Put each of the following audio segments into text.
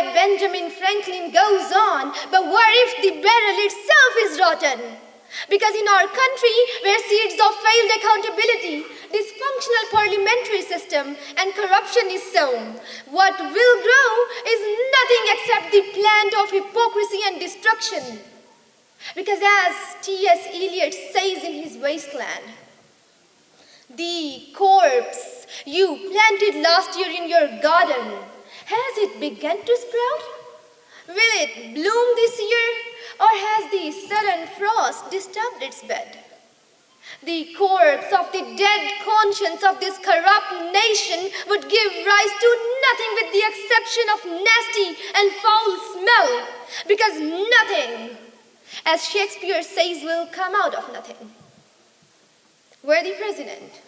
by Benjamin Franklin goes on, but what if the barrel itself is rotten? Because in our country, where seeds of failed accountability, dysfunctional parliamentary system, and corruption is sown, what will grow is nothing except the plant of hypocrisy and destruction. Because as T.S. Eliot says in his Wasteland, the corpse you planted last year in your garden, has it begun to sprout? Will it bloom this year, or has the sudden frost disturbed its bed? The corpse of the dead conscience of this corrupt nation would give rise to nothing with the exception of nasty and foul smell, because nothing, as Shakespeare says, will come out of nothing. Worthy President,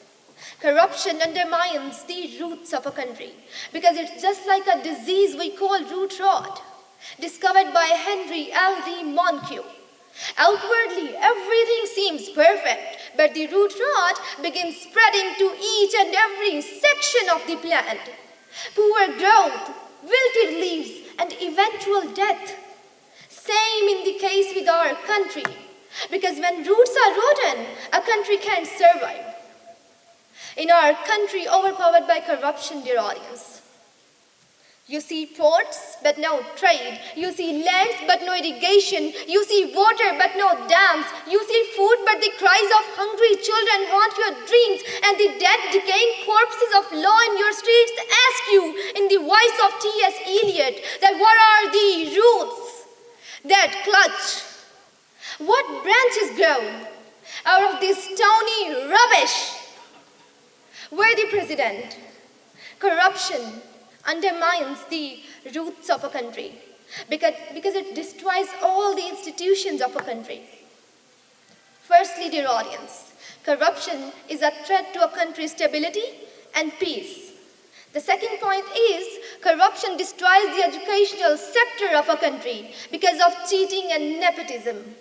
corruption undermines the roots of a country, because it's just like a disease we call root rot, discovered by Henry L.D. Montague. Outwardly, everything seems perfect, but the root rot begins spreading to each and every section of the plant. Poor growth, wilted leaves, and eventual death. Same in the case with our country, because when roots are rotten, a country can't survive. In our country overpowered by corruption, dear audience, you see ports, but no trade. You see lands, but no irrigation. You see water, but no dams. You see food, but the cries of hungry children haunt your dreams, and the dead, decaying corpses of law in your streets ask you, in the voice of T.S. Eliot, that what are the roots that clutch? What branches grow out of this stony rubbish? Worthy President, corruption undermines the roots of a country because it destroys all the institutions of a country. Firstly, dear audience, corruption is a threat to a country's stability and peace. The second point is corruption destroys the educational sector of a country because of cheating and nepotism.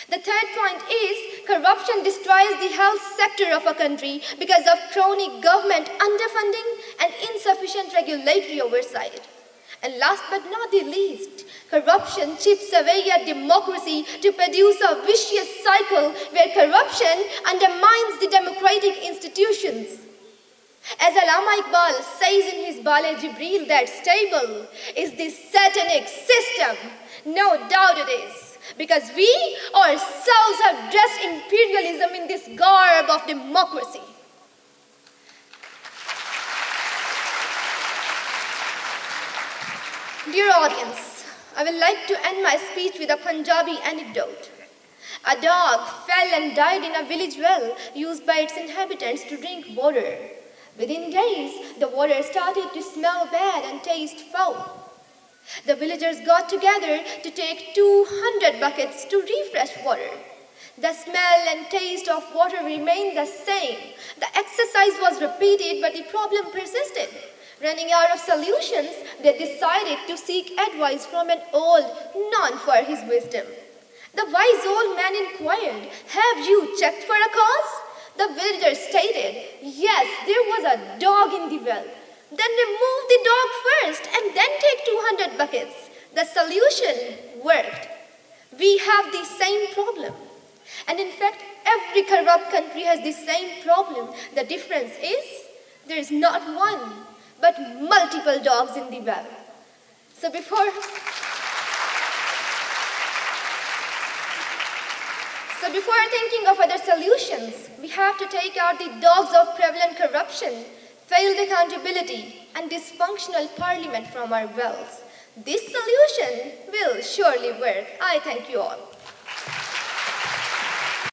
The third point is corruption destroys the health sector of a country because of chronic government underfunding and insufficient regulatory oversight. And last but not the least, corruption chips away at democracy to produce a vicious cycle where corruption undermines the democratic institutions. As Allama Iqbal says in his Bale Jibreel, that stable is the satanic system. No doubt it is. Because we ourselves have dressed imperialism in this garb of democracy. Dear audience, I would like to end my speech with a Punjabi anecdote. A dog fell and died in a village well used by its inhabitants to drink water. Within days, the water started to smell bad and taste foul. The villagers got together to take 200 buckets to refresh water. The smell and taste of water remained the same. The exercise was repeated, but the problem persisted. Running out of solutions, they decided to seek advice from an old known for his wisdom. The wise old man inquired, "Have you checked for a cause?" The villagers stated, "Yes, there was a dog in the well." "Then remove the dog first and then take 200 buckets. The solution worked. We have the same problem. And in fact, every corrupt country has the same problem. The difference is there is not one, but multiple dogs in the well. So before thinking of other solutions, we have to take out the dogs of prevalent corruption, failed accountability, and dysfunctional parliament from our wells. This solution will surely work. I thank you all.